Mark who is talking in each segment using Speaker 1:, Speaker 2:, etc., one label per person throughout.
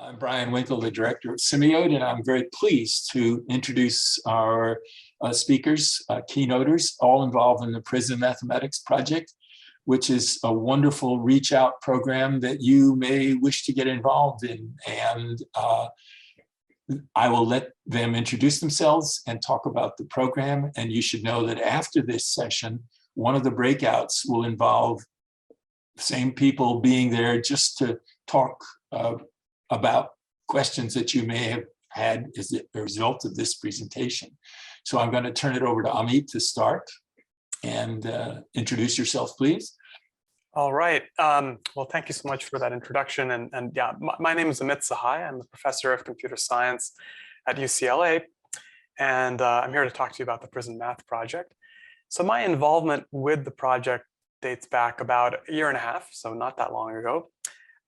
Speaker 1: I'm Brian Winkle, the director of Semiote, and I'm very pleased to introduce our speakers, keynoters, all involved in the Prison Mathematics Project, which is a wonderful reach out program that you may wish to get involved in. And I will let them introduce themselves and talk about the program. And you should know that after this session, one of the breakouts will involve the same people being there just to talk about questions that you may have had as a result of this presentation. So I'm going to turn it over to Amit to start and introduce yourself, please.
Speaker 2: All right. Well, thank you so much for that introduction. And yeah, my name is Amit Sahai. I'm a professor of computer science at UCLA. And I'm here to talk to you about the Prison Math Project. So my involvement with the project dates back about a year and a half, so not that long ago.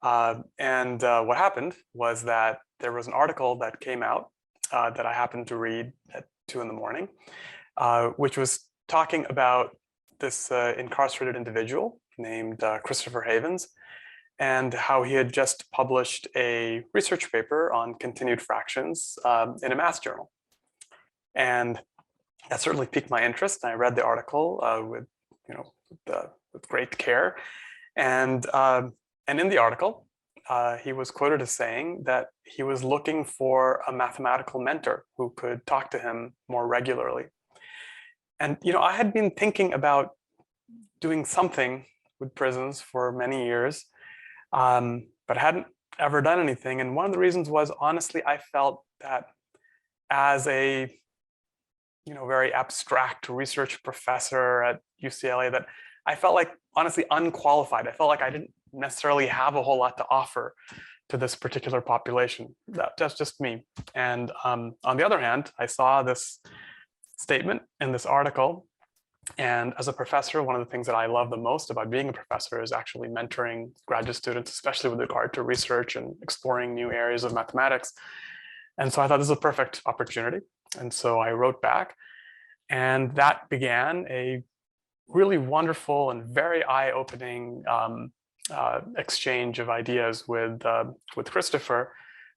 Speaker 2: What happened was that there was an article that came out that I happened to read at 2 in the morning, which was talking about this incarcerated individual named Christopher Havens, and how he had just published a research paper on continued fractions in a math journal. And that certainly piqued my interest. And I read the article with great care. And in the article, he was quoted as saying that he was looking for a mathematical mentor who could talk to him more regularly. And I had been thinking about doing something with prisons for many years, but hadn't ever done anything. And one of the reasons was, honestly, I felt that as a very abstract research professor at UCLA, that I felt like, honestly, unqualified. I felt like I didn't necessarily have a whole lot to offer to this particular population. That's just me. And on the other hand, I saw this statement in this article. And as a professor, one of the things that I love the most about being a professor is actually mentoring graduate students, especially with regard to research and exploring new areas of mathematics. And so I thought this was a perfect opportunity. And so I wrote back, and that began a really wonderful and very eye-opening exchange of ideas with Christopher,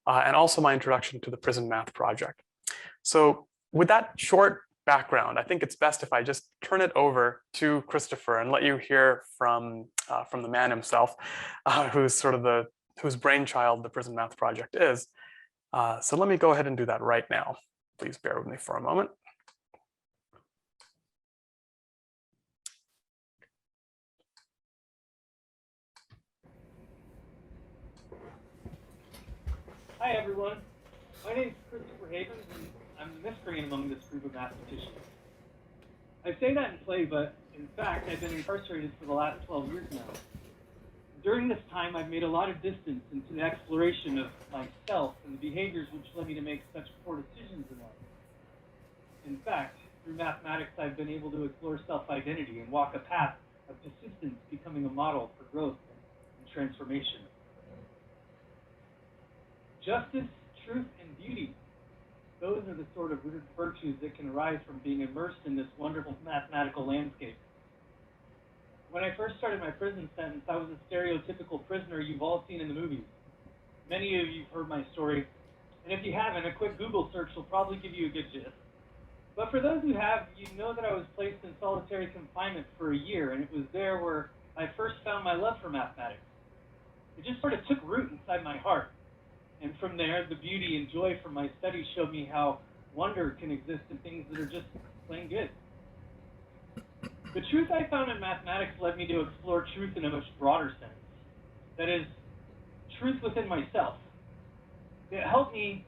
Speaker 2: and also my introduction to the Prison Math Project. So with that short background, I think it's best if I just turn it over to Christopher and let you hear from the man himself, who's sort of whose brainchild the Prison Math Project is. So let me go ahead and do that right now. Please bear with me for a moment.
Speaker 3: Hi everyone, my name is Christopher Havens, and I'm the miscreant among this group of mathematicians. I say that in play, but in fact, I've been incarcerated for the last 12 years now. During this time, I've made a lot of distance into the exploration of myself and the behaviors which led me to make such poor decisions in life. In fact, through mathematics, I've been able to explore self-identity and walk a path of persistence, becoming a model for growth and transformation. Justice, truth, and beauty. Those are the sort of virtues that can arise from being immersed in this wonderful mathematical landscape. When I first started my prison sentence, I was a stereotypical prisoner you've all seen in the movies. Many of you have heard my story, and if you haven't, a quick Google search will probably give you a good gist. But for those who have, you know that I was placed in solitary confinement for a year, and it was there where I first found my love for mathematics. It just sort of took root inside my heart. And from there, the beauty and joy from my studies showed me how wonder can exist in things that are just plain good. The truth I found in mathematics led me to explore truth in a much broader sense. That is, truth within myself. It helped me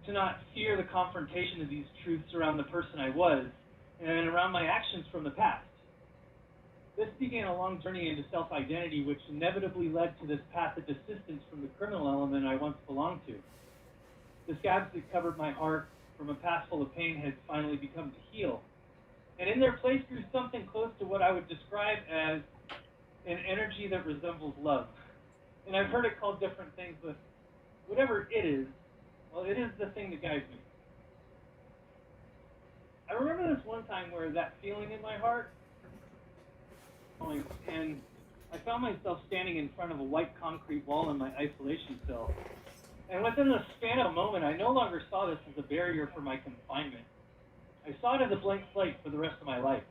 Speaker 3: to not fear the confrontation of these truths around the person I was and around my actions from the past. This began a long journey into self-identity, which inevitably led to this path of desistance from the criminal element I once belonged to. The scabs that covered my heart from a past full of pain had finally begun to heal. And in their place grew something close to what I would describe as an energy that resembles love. And I've heard it called different things, but whatever it is, well, it is the thing that guides me. I remember this one time where that feeling in my heart, and I found myself standing in front of a white concrete wall in my isolation cell. And within the span of a moment, I no longer saw this as a barrier for my confinement. I saw it as a blank slate for the rest of my life.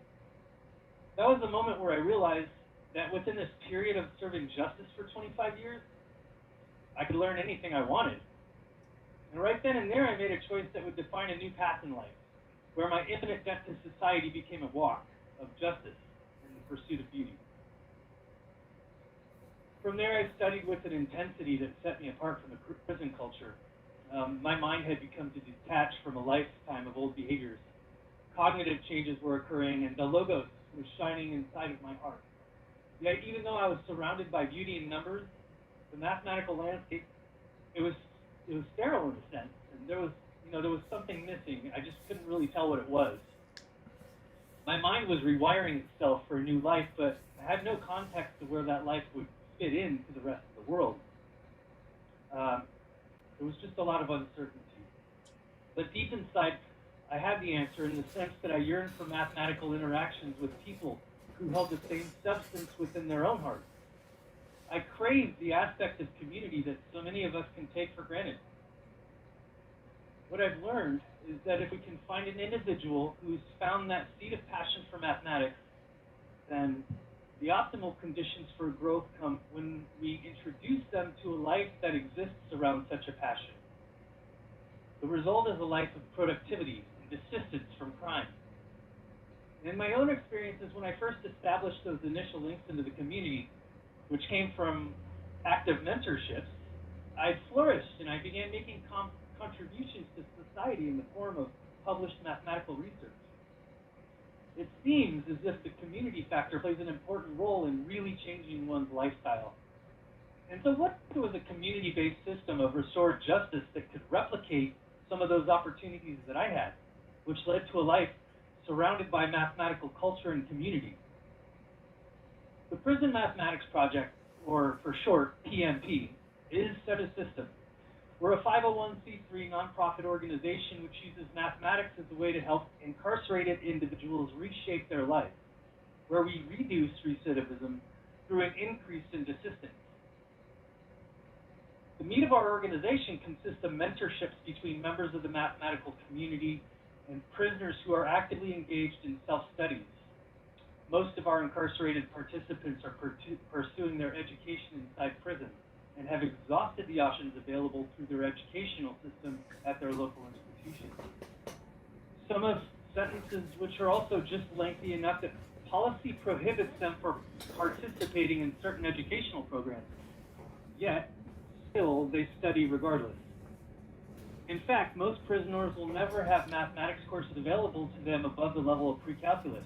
Speaker 3: That was the moment where I realized that within this period of serving justice for 25 years, I could learn anything I wanted. And right then and there, I made a choice that would define a new path in life, where my infinite debt to society became a walk of justice in the pursuit of beauty. From there, I studied with an intensity that set me apart from the prison culture. My mind had become detached from a lifetime of old behaviors. Cognitive changes were occurring, and the logos was shining inside of my heart. Yet, even though I was surrounded by beauty and numbers, the mathematical landscape, it was sterile in a sense, and there was something missing. I just couldn't really tell what it was. My mind was rewiring itself for a new life, but I had no context of where that life would fit into the rest of the world. There was just a lot of uncertainty. But deep inside, I had the answer in the sense that I yearned for mathematical interactions with people who held the same substance within their own hearts. I craved the aspect of community that so many of us can take for granted. What I've learned is that if we can find an individual who's found that seed of passion for mathematics, then the optimal conditions for growth come when we introduce them to a life that exists around such a passion. The result is a life of productivity and desistance from crime. In my own experiences, when I first established those initial links into the community, which came from active mentorships, I flourished and I began making contributions to society in the form of published mathematical research. It seems as if the community factor plays an important role in really changing one's lifestyle. And so what was a community-based system of restored justice that could replicate some of those opportunities that I had, which led to a life surrounded by mathematical culture and community? The Prison Mathematics Project, or for short, PMP, is such a system. We're a 501c3 nonprofit organization which uses mathematics as a way to help incarcerated individuals reshape their life, where we reduce recidivism through an increase in desistance. The meat of our organization consists of mentorships between members of the mathematical community and prisoners who are actively engaged in self-studies. Most of our incarcerated participants are pursuing their education inside prison and have exhausted the options available through their educational system at their local institutions. Some have sentences which are also just lengthy enough that policy prohibits them from participating in certain educational programs. Yet, still, they study regardless. In fact, most prisoners will never have mathematics courses available to them above the level of pre-calculus.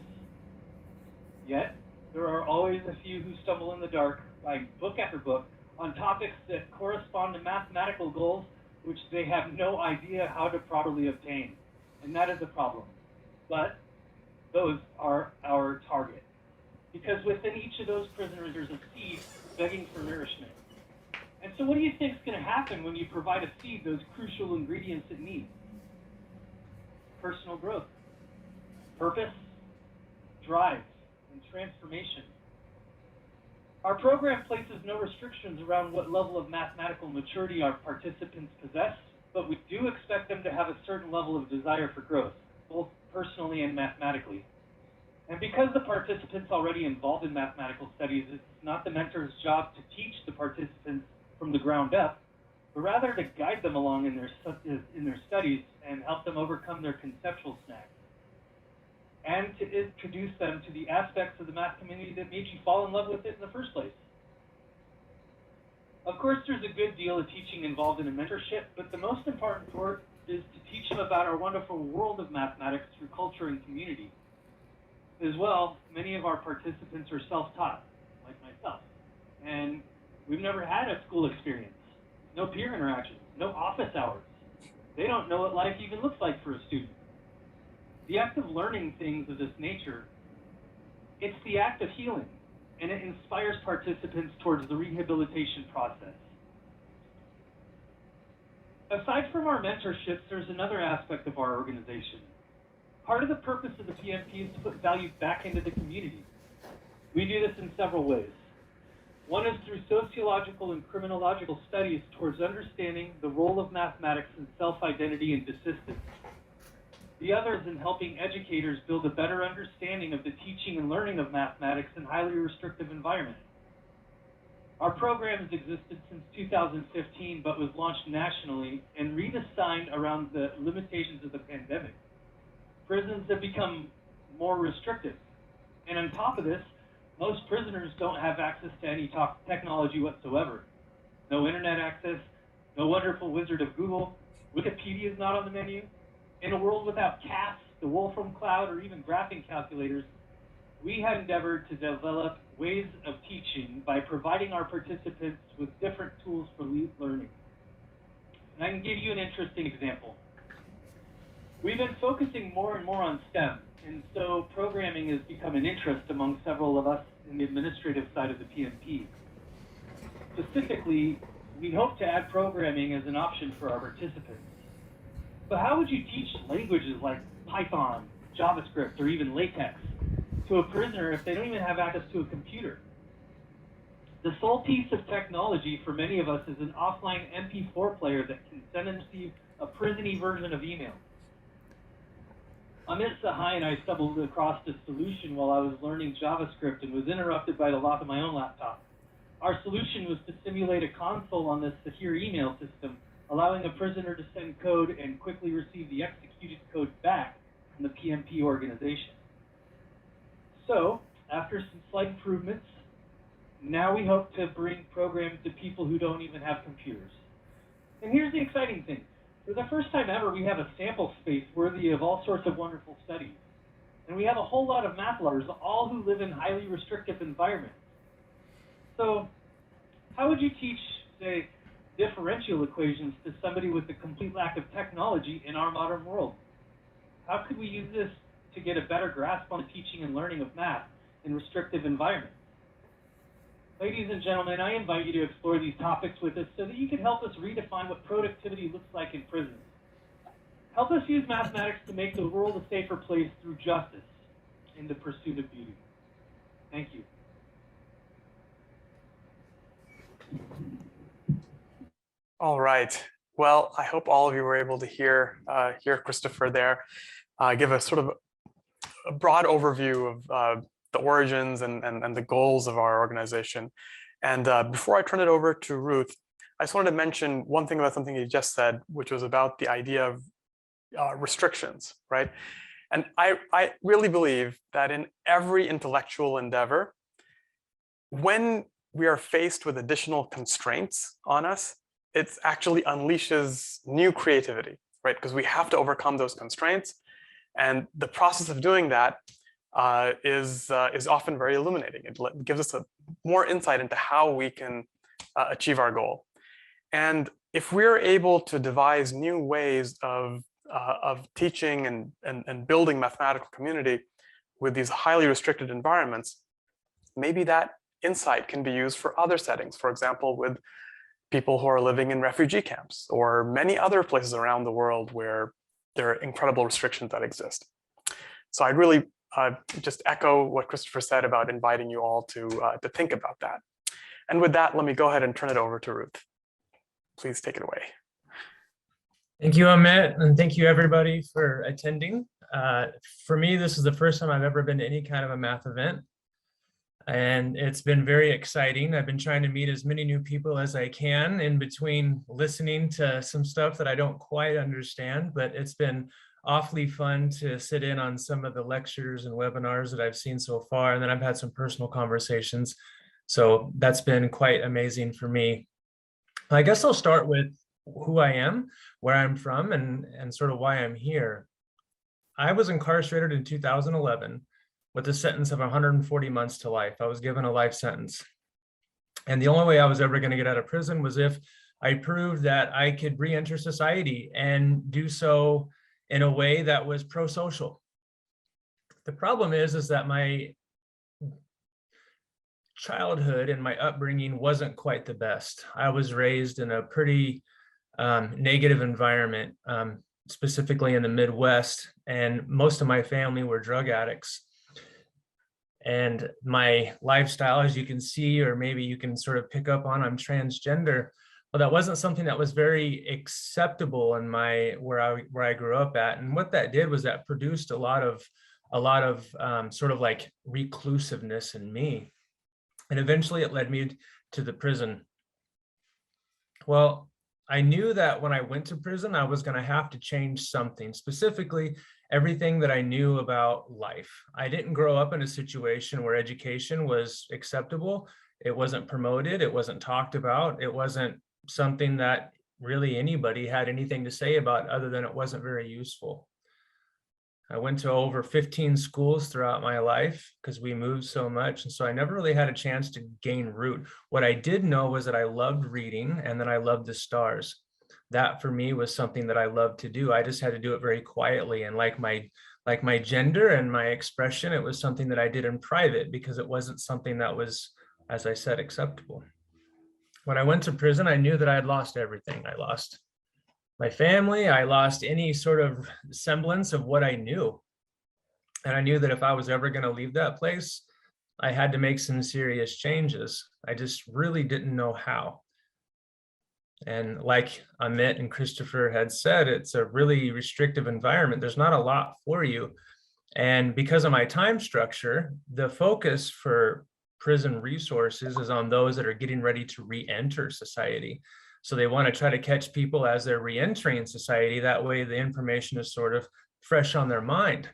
Speaker 3: Yet, there are always a few who stumble in the dark, by book after book, on topics that correspond to mathematical goals which they have no idea how to properly obtain. And that is a problem. But those are our target. Because within each of those prisoners, there's a seed begging for nourishment. And so what do you think is going to happen when you provide a seed those crucial ingredients it needs? Personal growth, purpose, drive, and transformation. Our program places no restrictions around what level of mathematical maturity our participants possess, but we do expect them to have a certain level of desire for growth, both personally and mathematically. And because the participants already involved in mathematical studies, it's not the mentor's job to teach the participants from the ground up, but rather to guide them along in their studies and help them overcome their conceptual snags, and to introduce them to the aspects of the math community that made you fall in love with it in the first place. Of course, there's a good deal of teaching involved in a mentorship, but the most important part is to teach them about our wonderful world of mathematics through culture and community. As well, many of our participants are self-taught, like myself, and we've never had a school experience, no peer interactions, no office hours. They don't know what life even looks like for a student. The act of learning things of this nature, it's the act of healing, and it inspires participants towards the rehabilitation process. Aside from our mentorships, there's another aspect of our organization. Part of the purpose of the PMP is to put value back into the community. We do this in several ways. One is through sociological and criminological studies towards understanding the role of mathematics in self-identity and desistance. The other is in helping educators build a better understanding of the teaching and learning of mathematics in highly restrictive environments. Our program has existed since 2015, but was launched nationally and redesigned around the limitations of the pandemic. Prisons have become more restrictive. And on top of this, most prisoners don't have access to any technology whatsoever. No internet access, no wonderful wizard of Google, Wikipedia is not on the menu. In a world without CAS, the Wolfram Cloud, or even graphing calculators, we have endeavored to develop ways of teaching by providing our participants with different tools for learning. And I can give you an interesting example. We've been focusing more and more on STEM, and so programming has become an interest among several of us in the administrative side of the PMP. Specifically, we hope to add programming as an option for our participants. But how would you teach languages like Python, JavaScript, or even LaTeX to a prisoner if they don't even have access to a computer? The sole piece of technology for many of us is an offline MP4 player that can send and receive a prison-y version of email. Amit, Sahai, and I stumbled across this solution while I was learning JavaScript and was interrupted by the loss of my own laptop. Our solution was to simulate a console on this secure email system, allowing a prisoner to send code and quickly receive the executed code back from the PMP organization. So, after some slight improvements, now we hope to bring programs to people who don't even have computers. And here's the exciting thing. For the first time ever, we have a sample space worthy of all sorts of wonderful studies. And we have a whole lot of math lovers, all who live in highly restrictive environments. So, how would you teach, say, differential equations to somebody with a complete lack of technology in our modern world? How could we use this to get a better grasp on the teaching and learning of math in restrictive environments? Ladies and gentlemen, I invite you to explore these topics with us so that you can help us redefine what productivity looks like in prisons. Help us use mathematics to make the world a safer place through justice in the pursuit of beauty. Thank you.
Speaker 2: All right. Well, I hope all of you were able to hear Christopher there give a sort of a broad overview of the origins and the goals of our organization. And before I turn it over to Ruth, I just wanted to mention one thing about something you just said, which was about the idea of restrictions, right? And I really believe that in every intellectual endeavor, when we are faced with additional constraints on us, it actually unleashes new creativity, right? Because we have to overcome those constraints. And the process of doing that is often very illuminating. It gives us more insight into how we can achieve our goal. And if we're able to devise new ways of teaching and building mathematical community with these highly restricted environments, maybe that insight can be used for other settings. For example, with people who are living in refugee camps or many other places around the world where there are incredible restrictions that exist. So I'd really just echo what Christopher said about inviting you all to think about that. And with that, let me go ahead and turn it over to Ruth. Please take it away.
Speaker 4: Thank you, Amit, and thank you everybody for attending. For me, this is the first time I've ever been to any kind of a math event. And it's been very exciting. I've been trying to meet as many new people as I can in between listening to some stuff that I don't quite understand, but it's been awfully fun to sit in on some of the lectures and webinars that I've seen so far. And then I've had some personal conversations. So that's been quite amazing for me. I guess I'll start with who I am, where I'm from, and sort of why I'm here. I was incarcerated in 2011. With a sentence of 140 months to life. I was given a life sentence. And the only way I was ever going to get out of prison was if I proved that I could re-enter society and do so in a way that was pro-social. The problem is that my childhood and my upbringing wasn't quite the best. I was raised in a pretty negative environment, specifically in the Midwest, and most of my family were drug addicts. And my lifestyle, as you can see, or maybe you can sort of pick up on, I'm transgender. Well, that wasn't something that was very acceptable in where I grew up at. And what that did was that produced a lot of sort of like reclusiveness in me. And eventually it led me to the prison. Well, I knew that when I went to prison, I was going to have to change something, specifically everything that I knew about life. I didn't grow up in a situation where education was acceptable. It wasn't promoted. It wasn't talked about. It wasn't something that really anybody had anything to say about, other than it wasn't very useful. I went to over 15 schools throughout my life because we moved so much. And so I never really had a chance to gain root. What I did know was that I loved reading and that I loved the stars. That for me was something that I loved to do. I just had to do it very quietly. And like my gender and my expression, it was something that I did in private because it wasn't something that was, as I said, acceptable. When I went to prison, I knew that I had lost everything. I lost my family. I lost any sort of semblance of what I knew. And I knew that if I was ever going to leave that place, I had to make some serious changes. I just really didn't know how. And like Amit and Christopher had said, it's a really restrictive environment. There's not a lot for you. And because of my time structure, the focus for prison resources is on those that are getting ready to re-enter society. So they want to try to catch people as they're re-entering society. That way the information is sort of fresh on their mind.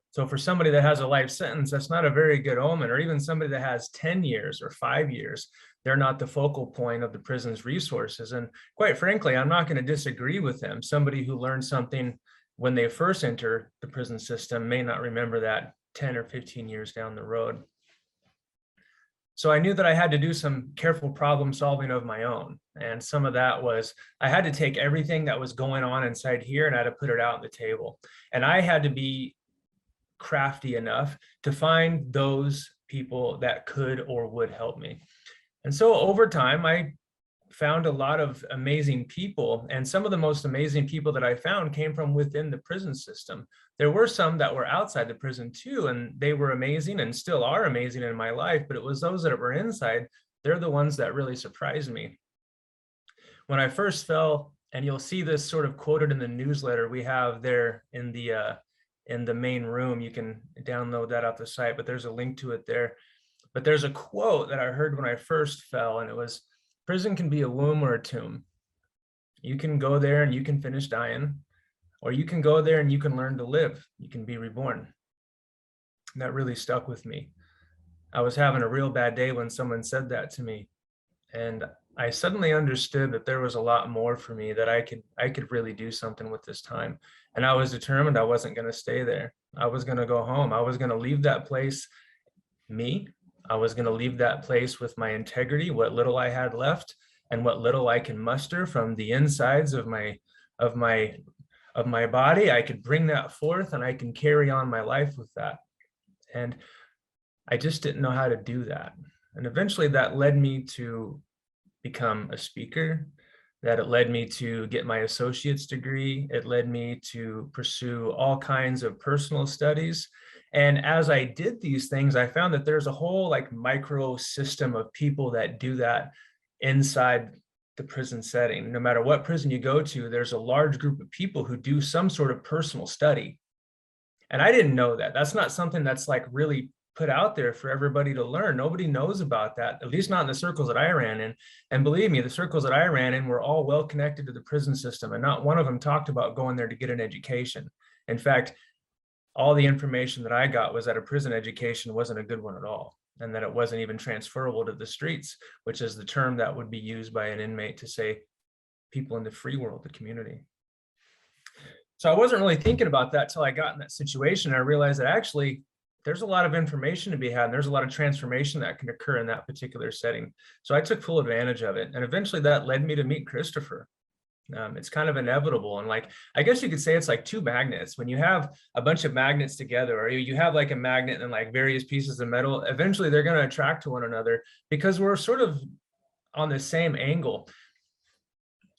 Speaker 4: So for somebody that has a life sentence, that's not a very good omen, or even somebody that has 10 years or 5 years, they're not the focal point of the prison's resources. And quite frankly, I'm not going to disagree with them. Somebody who learned something when they first enter the prison system may not remember that 10 or 15 years down the road. So I knew that I had to do some careful problem solving of my own. And some of that was, I had to take everything that was going on inside here and I had to put it out on the table. And I had to be crafty enough to find those people that could or would help me. And so over time, I found a lot of amazing people, and some of the most amazing people that I found came from within the prison system. There were some that were outside the prison too, and they were amazing and still are amazing in my life, but it was those that were inside, they're the ones that really surprised me. When I first fell, and you'll see this sort of quoted in the newsletter we have there in the main room, you can download that off the site, but there's a link to it there. But there's a quote that I heard when I first fell, and it was, prison can be a womb or a tomb. You can go there and you can finish dying, or you can go there and you can learn to live. You can be reborn. And that really stuck with me. I was having a real bad day when someone said that to me. And I suddenly understood that there was a lot more for me, that I could really do something with this time. And I was determined I wasn't going to stay there. I was going to go home. I was going to leave that place me. I was going to leave that place with my integrity, what little I had left, and what little I can muster from the insides of my body. I could bring that forth and I can carry on my life with that. And I just didn't know how to do that. And eventually that led me to become a speaker, that it led me to get my associate's degree. It led me to pursue all kinds of personal studies. And as I did these things, I found that there's a whole like micro system of people that do that inside the prison setting. No matter what prison you go to, there's a large group of people who do some sort of personal study. And I didn't know that. That's not something that's like really put out there for everybody to learn. Nobody knows about that, at least not in the circles that I ran in. And believe me, the circles that I ran in were all well connected to the prison system, and not one of them talked about going there to get an education. In fact, all the information that I got was that a prison education wasn't a good one at all, and that it wasn't even transferable to the streets, which is the term that would be used by an inmate to say people in the free world, the community. So I wasn't really thinking about that till I got in that situation. I realized that actually there's a lot of information to be had, and there's a lot of transformation that can occur in that particular setting. So I took full advantage of it. And eventually that led me to meet Christopher. It's kind of inevitable. And like, I guess you could say it's like two magnets. When you have a bunch of magnets together, or you have like a magnet and like various pieces of metal, eventually they're going to attract to one another because we're sort of on the same angle.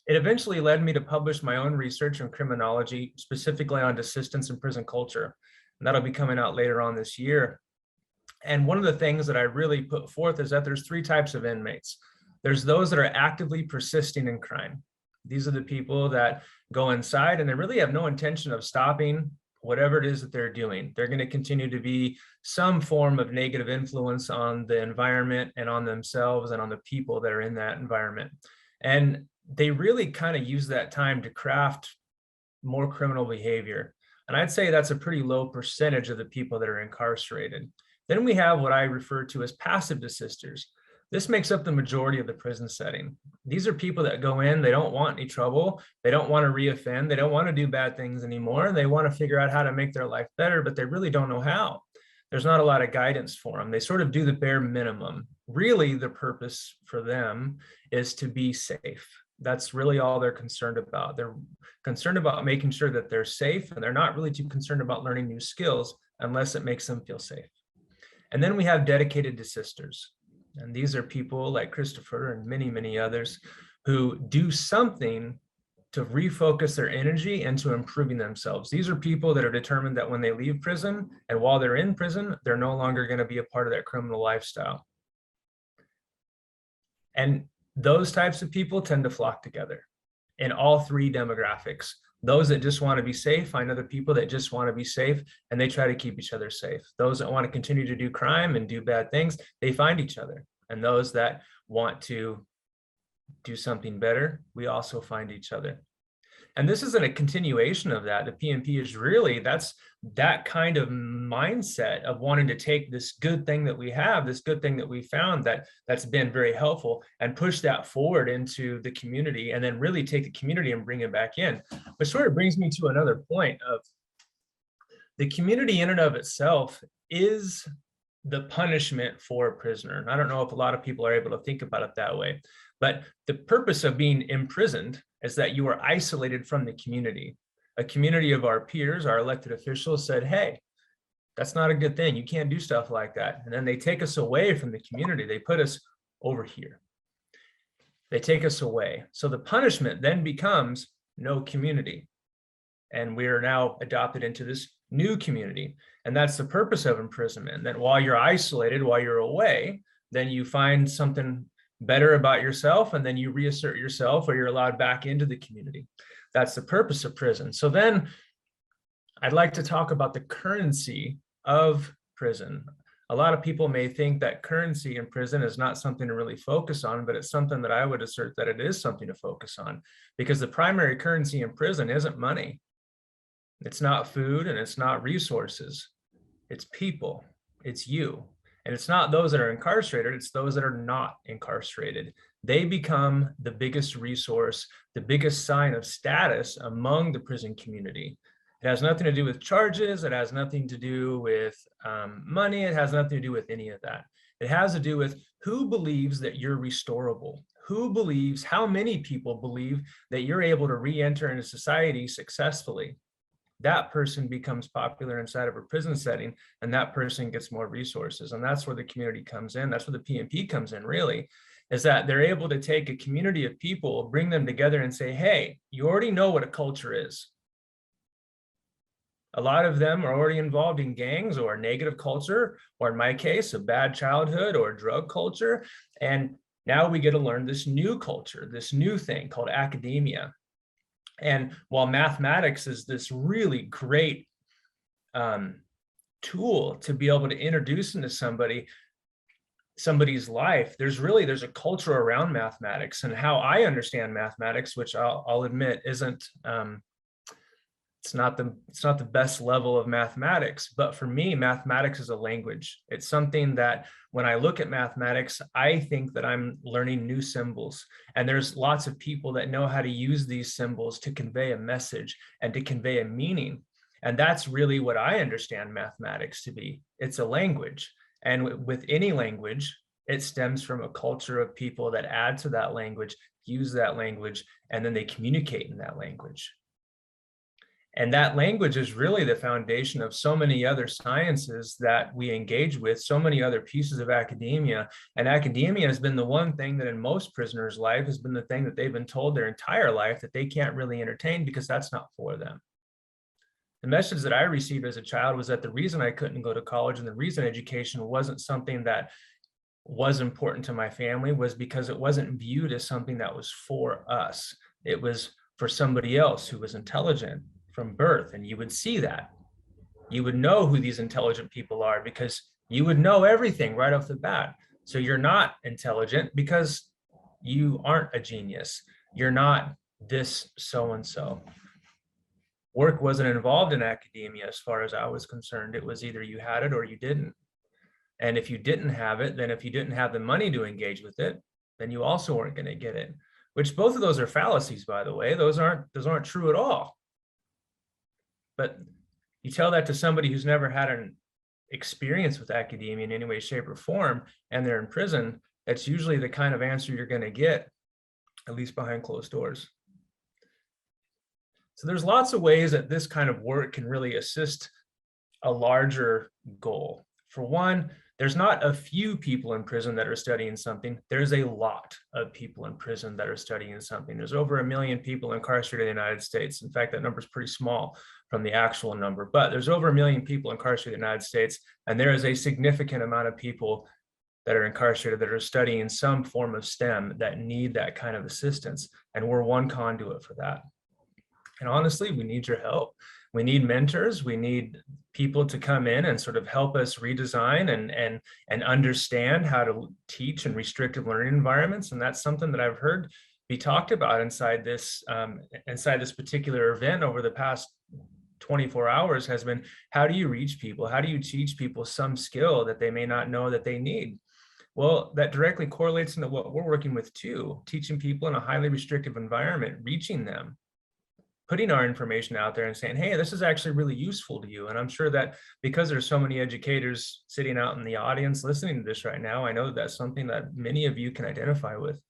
Speaker 4: It eventually led me to publish my own research in criminology, specifically on desistance and prison culture. And that'll be coming out later on this year. And one of the things that I really put forth is that there's 3 types of inmates. There's those that are actively persisting in crime. These are the people that go inside and they really have no intention of stopping whatever it is that they're doing. They're going to continue to be some form of negative influence on the environment and on themselves and on the people that are in that environment. And they really kind of use that time to craft more criminal behavior. And I'd say that's a pretty low percentage of the people that are incarcerated. Then we have what I refer to as passive desisters. This makes up the majority of the prison setting. These are people that go in, they don't want any trouble, they don't want to reoffend, they don't want to do bad things anymore, they want to figure out how to make their life better, but they really don't know how. There's not a lot of guidance for them. They sort of do the bare minimum. Really, the purpose for them is to be safe. That's really all they're concerned about. They're concerned about making sure that they're safe, and they're not really too concerned about learning new skills unless it makes them feel safe. And then we have dedicated desisters. And these are people like Christopher and many, many others who do something to refocus their energy into improving themselves. These are people that are determined that when they leave prison and while they're in prison, they're no longer going to be a part of that criminal lifestyle. And those types of people tend to flock together in all 3 demographics. Those that just want to be safe find other people that just want to be safe, and they try to keep each other safe. Those that want to continue to do crime and do bad things, they find each other. And those that want to do something better, we also find each other. And this isn't a continuation of that. The PNP is really, that's that kind of mindset of wanting to take this good thing that we have, this good thing that we found that's been very helpful, and push that forward into the community, and then really take the community and bring it back in. Which sort of brings me to another point of the community in and of itself is the punishment for a prisoner. And I don't know if a lot of people are able to think about it that way, but the purpose of being imprisoned is that you are isolated from the community. A community of our peers, our elected officials said, hey, that's not a good thing. You can't do stuff like that. And then they take us away from the community. They put us over here. They take us away. So the punishment then becomes no community. And we are now adopted into this new community. And that's the purpose of imprisonment, that while you're isolated, while you're away, then you find something better about yourself, and then you reassert yourself, or you're allowed back into the community. That's the purpose of prison. So then I'd like to talk about the currency of prison. A lot of people may think that currency in prison is not something to really focus on, but it's something that I would assert that it is something to focus on, because the primary currency in prison isn't money. It's not food, and it's not resources. It's people, it's you. And it's not those that are incarcerated, it's those that are not incarcerated. They become the biggest resource, the biggest sign of status among the prison community. It has nothing to do with charges. It has nothing to do with money. It has nothing to do with any of that. It has to do with who believes that you're restorable. Who believes, how many people believe that you're able to re-enter into society successfully. That person becomes popular inside of a prison setting, and that person gets more resources. And that's where the community comes in. That's where the PNP comes in, really, is that they're able to take a community of people, bring them together and say, hey, you already know what a culture is. A lot of them are already involved in gangs or negative culture, or in my case, a bad childhood or drug culture. And now we get to learn this new culture, this new thing called academia. And while mathematics is this really great tool to be able to introduce into somebody's life, there's a culture around mathematics. And how I understand mathematics, which I'll admit isn't it's not the best level of mathematics, but for me, mathematics is a language. It's something that when I look at mathematics, I think that I'm learning new symbols. And there's lots of people that know how to use these symbols to convey a message and to convey a meaning. And that's really what I understand mathematics to be. It's a language. And with any language, it stems from a culture of people that add to that language, use that language, and then they communicate in that language. And that language is really the foundation of so many other sciences that we engage with, so many other pieces of academia. And academia has been the one thing that in most prisoners' life has been the thing that they've been told their entire life that they can't really entertain because that's not for them. The message that I received as a child was that the reason I couldn't go to college and the reason education wasn't something that was important to my family was because it wasn't viewed as something that was for us. It was for somebody else who was intelligent from birth, and you would see that. You would know who these intelligent people are because you would know everything right off the bat. So you're not intelligent because you aren't a genius. You're not this so-and-so. Work wasn't involved in academia as far as I was concerned. It was either you had it or you didn't. And if you didn't have it, then if you didn't have the money to engage with it, then you also weren't going to get it. Which both of those are fallacies, by the way. Those aren't true at all. But you tell that to somebody who's never had an experience with academia in any way, shape, or form, and they're in prison, that's usually the kind of answer you're going to get, at least behind closed doors. So there's lots of ways that this kind of work can really assist a larger goal. For one, there's not a few people in prison that are studying something. There's a lot of people in prison that are studying something. There's over 1 million people incarcerated in the United States. In fact, that number is pretty small from the actual number, but there's over 1 million people incarcerated in the United States, and there is a significant amount of people that are incarcerated that are studying some form of STEM that need that kind of assistance, and we're one conduit for that. And honestly, we need your help. We need mentors. We need people to come in and sort of help us redesign and understand how to teach in restrictive learning environments. And that's something that I've heard be talked about inside this particular event over the past 24 hours has been, how do you reach people? How do you teach people some skill that they may not know that they need? Well, that directly correlates into what we're working with too, teaching people in a highly restrictive environment, reaching them, putting our information out there and saying, hey, this is actually really useful to you. And I'm sure that because there's so many educators sitting out in the audience listening to this right now, I know that that's something that many of you can identify with.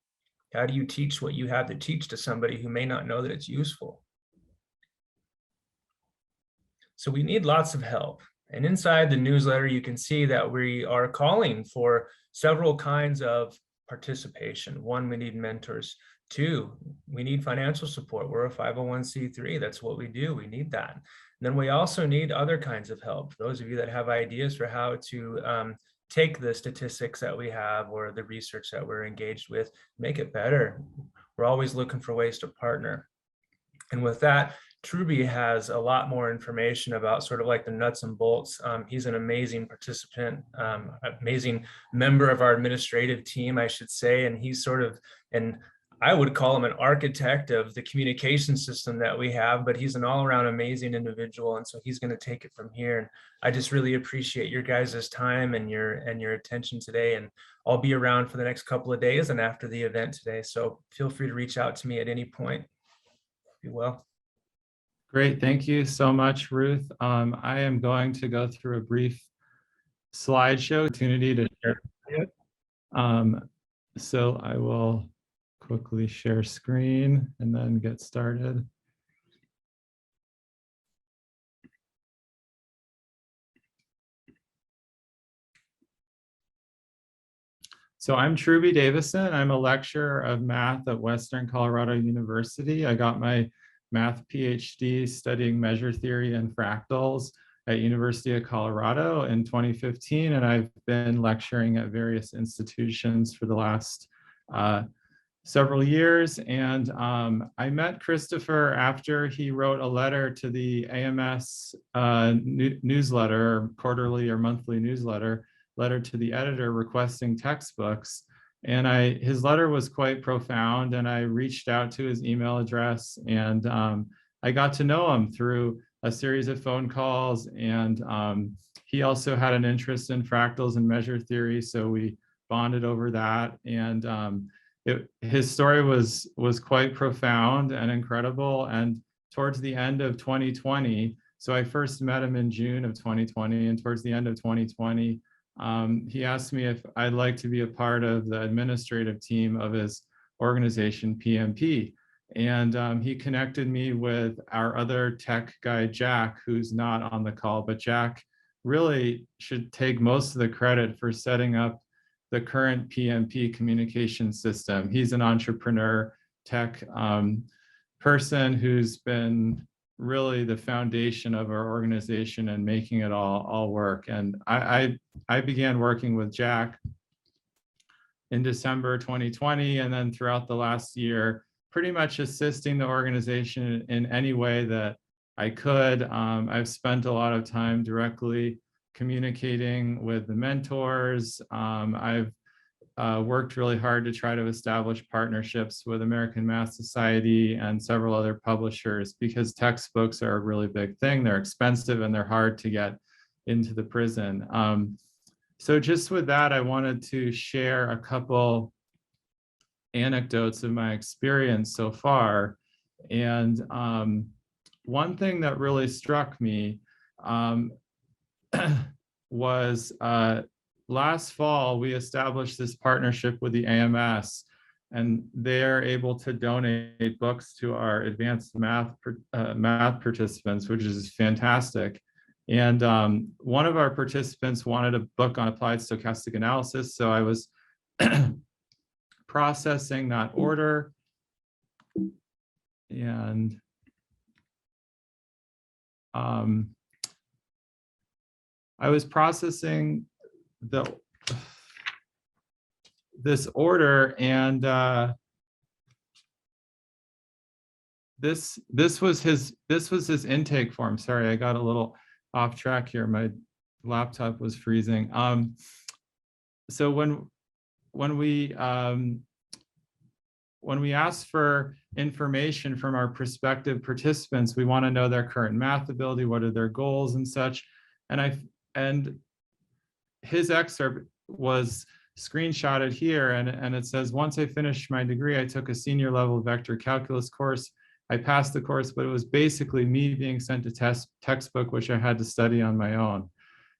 Speaker 4: How do you teach what you have to teach to somebody who may not know that it's useful? So we need lots of help. And inside the newsletter, you can see that we are calling for several kinds of participation. One, we need mentors. Two, we need financial support. We're a 501c3. That's what we do. We need that. And then we also need other kinds of help. Those of you that have ideas for how to take the statistics that we have or the research that we're engaged with, make it better. We're always looking for ways to partner. And with that, Trubee has a lot more information about sort of like the nuts and bolts. He's an amazing participant, amazing member of our administrative team, I should say. And he's sort of, and I would call him an architect of the communication system that we have, but he's an all-around amazing individual. And so he's going to take it from here. And I just really appreciate your guys' time and your attention today. And I'll be around for the next couple of days and after the event today. So feel free to reach out to me at any point. Be well.
Speaker 5: Great, thank you so much, Ruth. I am going to go through a brief slideshow opportunity to share it. So I will quickly share screen and then get started. So I'm Trudy Davison. I'm a lecturer of math at Western Colorado University. I got my math PhD studying measure theory and fractals at University of Colorado in 2015, and I've been lecturing at various institutions for the last several years. And I met Christopher after he wrote a letter to the AMS newsletter, quarterly or monthly newsletter, letter to the editor requesting textbooks. And his letter was quite profound, and I reached out to his email address, and I got to know him through a series of phone calls. And he also had an interest in fractals and measure theory, so we bonded over that. And his story was quite profound and incredible. And towards the end of 2020, so I first met him in June of 2020, and towards the end of 2020, he asked me if I'd like to be a part of the administrative team of his organization, PMP. And he connected me with our other tech guy, Jack, who's not on the call, but Jack really should take most of the credit for setting up the current PMP communication system. He's an entrepreneur tech person who's been really the foundation of our organization and making it all work. And I began working with Jack in December 2020, and then throughout the last year, pretty much assisting the organization in any way that I could. I've spent a lot of time directly communicating with the mentors. I've worked really hard to try to establish partnerships with American Math Society and several other publishers, because textbooks are a really big thing. They're expensive and they're hard to get into the prison. So just with that, I wanted to share a couple anecdotes of my experience so far. And one thing that really struck me was last fall, we established this partnership with the AMS, and they're able to donate books to our advanced math participants, which is fantastic. And one of our participants wanted a book on applied stochastic analysis, so I was processing that order. And I was processing this order, and this was his intake form. Sorry, I got a little off track here. My laptop was freezing. So when we ask for information from our prospective participants, we want to know their current math ability, what are their goals and such. And his excerpt was screenshotted here, and it says, once I finished my degree, I took a senior level vector calculus course. I passed the course, but it was basically me being sent a textbook, which I had to study on my own.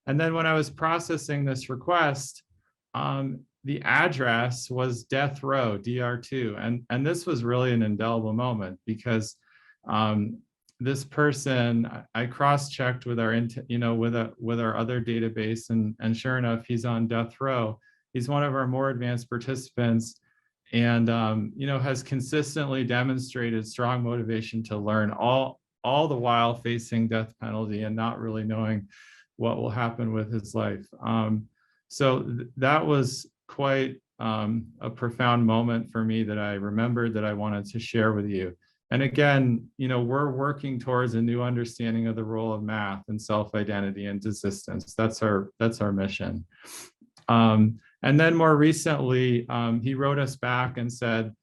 Speaker 5: And then when I was processing this request, the address was death row, DR2. And this was really an indelible moment, because this person, I cross-checked with our, with our other database, and sure enough, he's on death row. He's one of our more advanced participants, and has consistently demonstrated strong motivation to learn, all the while facing death penalty and not really knowing what will happen with his life. So that was quite a profound moment for me that I remembered that I wanted to share with you. And again, we're working towards a new understanding of the role of math and self-identity and desistance. That's our mission. And then more recently, he wrote us back and said,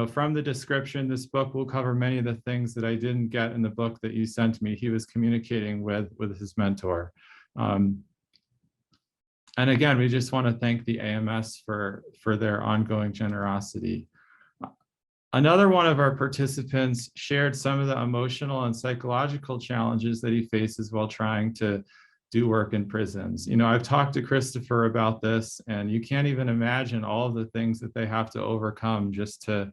Speaker 5: from the description, this book will cover many of the things that I didn't get in the book that you sent me. He was communicating with his mentor. And again, we just want to thank the AMS for their ongoing generosity. Another one of our participants shared some of the emotional and psychological challenges that he faces while trying to do work in prisons. I've talked to Christopher about this, and you can't even imagine all of the things that they have to overcome just to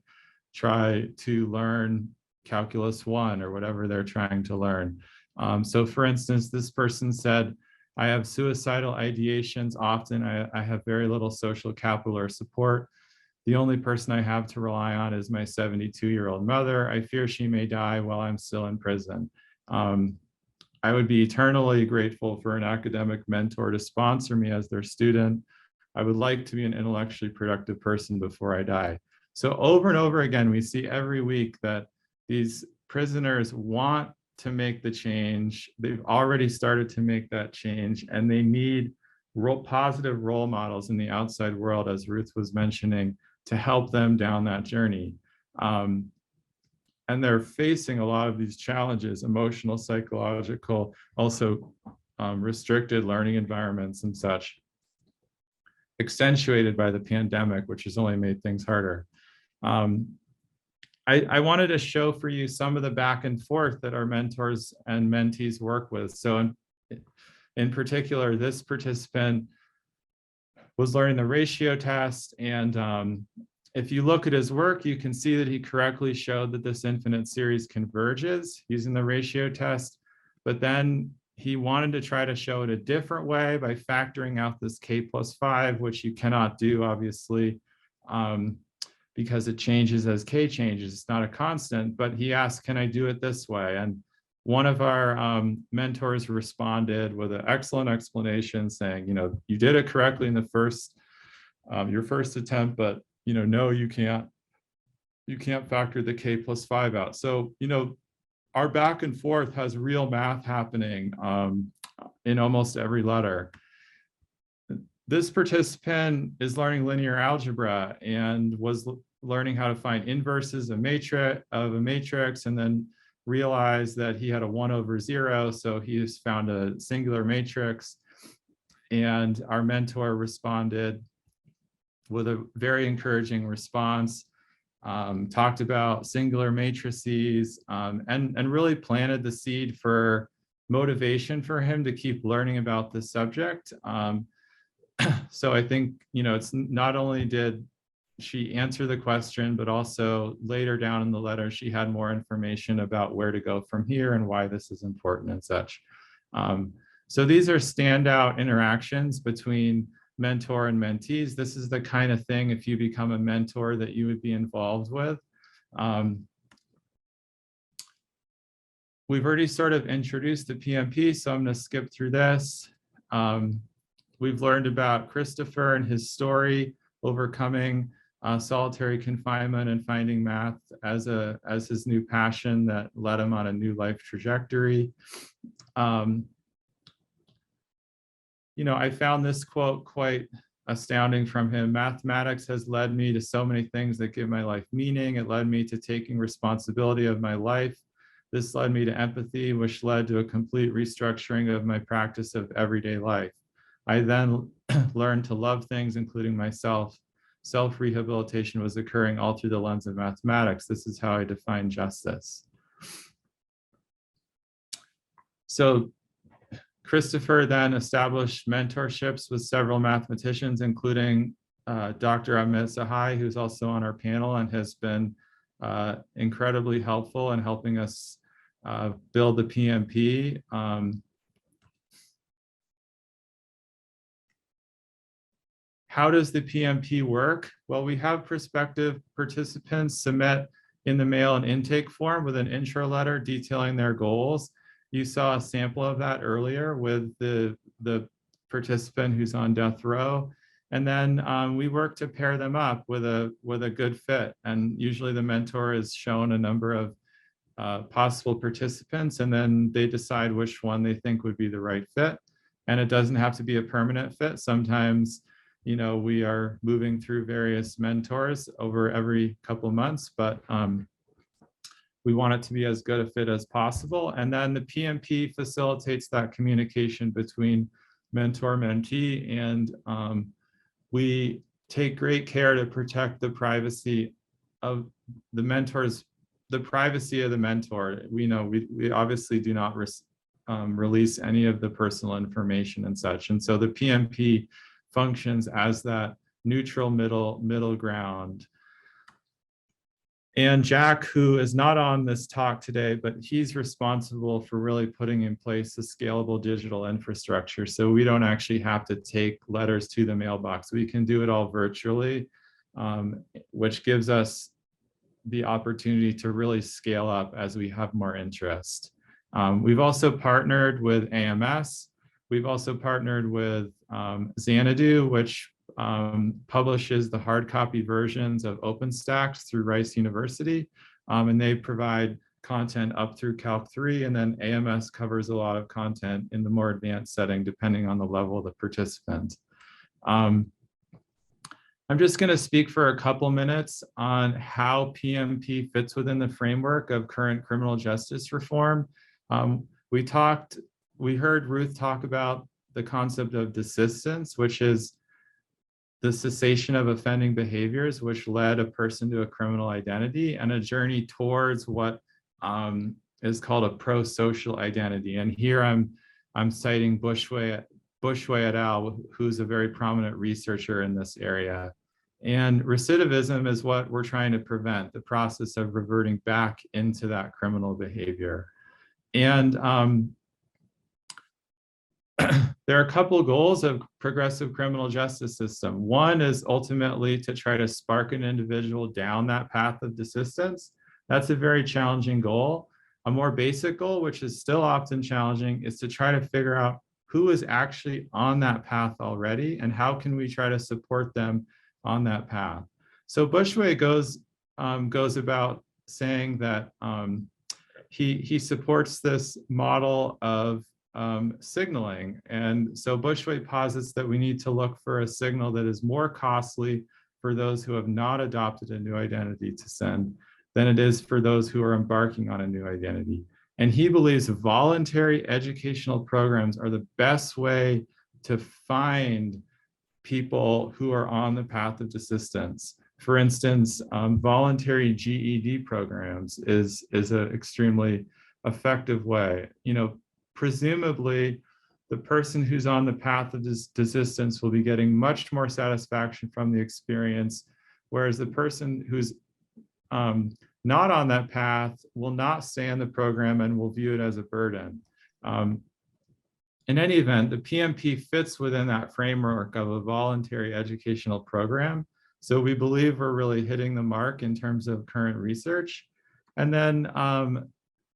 Speaker 5: try to learn Calculus 1 or whatever they're trying to learn. So for instance, this person said, I have suicidal ideations often. I have very little social capital or support. The only person I have to rely on is my 72-year-old mother. I fear she may die while I'm still in prison. I would be eternally grateful for an academic mentor to sponsor me as their student. I would like to be an intellectually productive person before I die. So over and over again, we see every week that these prisoners want to make the change. They've already started to make that change, and they need positive role models in the outside world, as Ruth was mentioning, to help them down that journey. And they're facing a lot of these challenges, emotional, psychological, also restricted learning environments and such, accentuated by the pandemic, which has only made things harder. I wanted to show for you some of the back and forth that our mentors and mentees work with. So in particular, this participant was learning the ratio test, and if you look at his work, you can see that he correctly showed that this infinite series converges using the ratio test, but then he wanted to try to show it a different way by factoring out this k+5, which you cannot do, obviously, because it changes as k changes. It's not a constant, but he asked, can I do it this way? And one of our mentors responded with an excellent explanation saying, you did it correctly in the first, your first attempt, but no, you can't factor the K+5 out. So, our back and forth has real math happening in almost every letter. This participant is learning linear algebra and was learning how to find inverses of a matrix, and then realized that he had a 1/0. So he's found a singular matrix. And our mentor responded with a very encouraging response, talked about singular matrices, and really planted the seed for motivation for him to keep learning about this subject. So I think, it's not only did she answer the question, but also later down in the letter, she had more information about where to go from here and why this is important and such. So these are standout interactions between mentor and mentees. This is the kind of thing, if you become a mentor, that you would be involved with. We've already sort of introduced the PMP, so I'm going to skip through this. We've learned about Christopher and his story, overcoming solitary confinement and finding math as his new passion that led him on a new life trajectory. I found this quote quite astounding from him. Mathematics has led me to so many things that give my life meaning. It led me to taking responsibility of my life. This led me to empathy, which led to a complete restructuring of my practice of everyday life. I then learned to love things, including myself. Self-rehabilitation was occurring all through the lens of mathematics. This is how I define justice. So Christopher then established mentorships with several mathematicians, including Dr. Amit Sahai, who's also on our panel and has been incredibly helpful in helping us build the PMP. How does the PMP work? Well, we have prospective participants submit in the mail an intake form with an intro letter detailing their goals. You saw a sample of that earlier with the participant who's on death row. And then we work to pair them up with a good fit. And usually the mentor is shown a number of possible participants, and then they decide which one they think would be the right fit. And it doesn't have to be a permanent fit. Sometimes, we are moving through various mentors over every couple of months, but we want it to be as good a fit as possible. And then the PMP facilitates that communication between mentor-mentee, and we take great care to protect the privacy of the mentors, the privacy of the mentor. We obviously do not release any of the personal information and such. And so the PMP functions as that neutral middle ground. And Jack, who is not on this talk today, but he's responsible for really putting in place a scalable digital infrastructure. So we don't actually have to take letters to the mailbox. We can do it all virtually, which gives us the opportunity to really scale up as we have more interest. We've also partnered with AMS. We've also partnered with Xanadu, which publishes the hard copy versions of OpenStax through Rice University. And they provide content up through Calc 3, and then AMS covers a lot of content in the more advanced setting, depending on the level of the participant. I'm just going to speak for a couple minutes on how PMP fits within the framework of current criminal justice reform. We heard Ruth talk about the concept of desistance, which is the cessation of offending behaviors, which led a person to a criminal identity, and a journey towards what is called a pro-social identity. And here I'm citing Bushway et al., who's a very prominent researcher in this area. And recidivism is what we're trying to prevent, the process of reverting back into that criminal behavior. And there are a couple of goals of progressive criminal justice system. One is ultimately to try to spark an individual down that path of desistance. That's a very challenging goal. A more basic goal, which is still often challenging, is to try to figure out who is actually on that path already and how can we try to support them on that path. So Bushway goes about saying that he supports this model of signaling. And so Bushway posits that we need to look for a signal that is more costly for those who have not adopted a new identity to send than it is for those who are embarking on a new identity. And he believes voluntary educational programs are the best way to find people who are on the path of desistance. For instance, voluntary GED programs is an extremely effective way. You know, presumably the person who's on the path of desistance will be getting much more satisfaction from the experience, whereas the person who's not on that path will not stay in the program and will view it as a burden. In any event, the PMP fits within that framework of a voluntary educational program. So we believe we're really hitting the mark in terms of current research. And then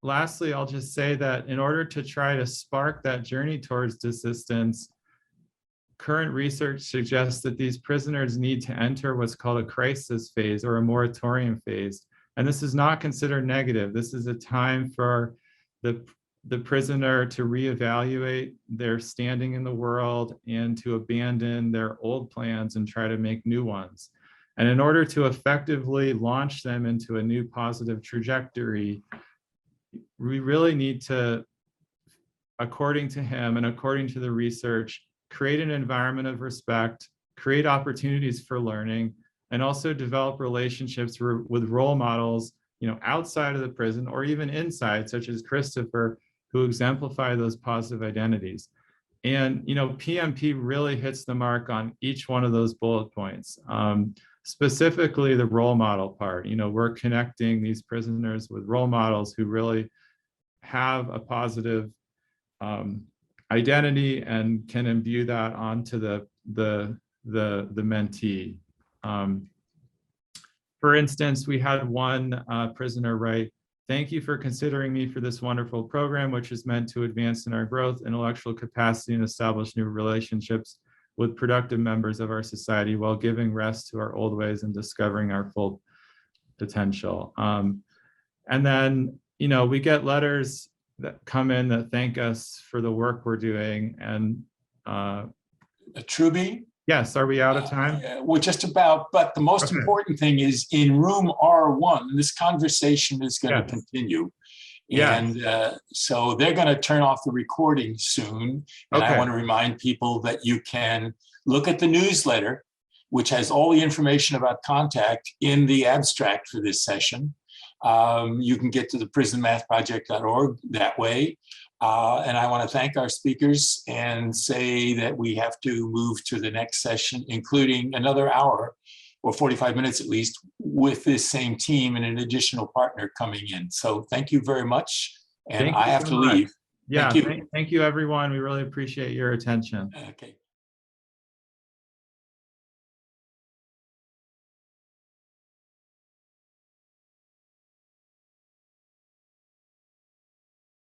Speaker 5: lastly, I'll just say that in order to try to spark that journey towards desistance, current research suggests that these prisoners need to enter what's called a crisis phase or a moratorium phase. And this is not considered negative. This is a time for the prisoner to reevaluate their standing in the world and to abandon their old plans and try to make new ones. And in order to effectively launch them into a new positive trajectory, we really need to, according to him and according to the research, create an environment of respect, create opportunities for learning, and also develop relationships with role models, you know, outside of the prison or even inside, such as Christopher, who exemplify those positive identities. And, you know, PMP really hits the mark on each one of those bullet points. Specifically the role model part. You know, we're connecting these prisoners with role models who really have a positive identity and can imbue that onto the mentee. For instance, we had one prisoner write, "Thank you for considering me for this wonderful program, which is meant to advance in our growth, intellectual capacity, and establish new relationships with productive members of our society while giving rest to our old ways and discovering our full potential." And then, you know, we get letters that come in that thank us for the work we're doing. And
Speaker 1: Trubee?
Speaker 5: Yes, are we out of time?
Speaker 1: We're just about, but the most important thing is in room R1, this conversation is going to continue. And so they're going to turn off the recording soon. And I want to remind people that you can look at the newsletter, which has all the information about contact in the abstract for this session. You can get to the prisonmathproject.org that way. And I want to thank our speakers and say that we have to move to the next session, including another hour or 45 minutes at least with this same team and an additional partner coming in. So thank you very much. And I have to leave.
Speaker 5: Yeah, thank you everyone. We really appreciate your attention.
Speaker 1: Okay.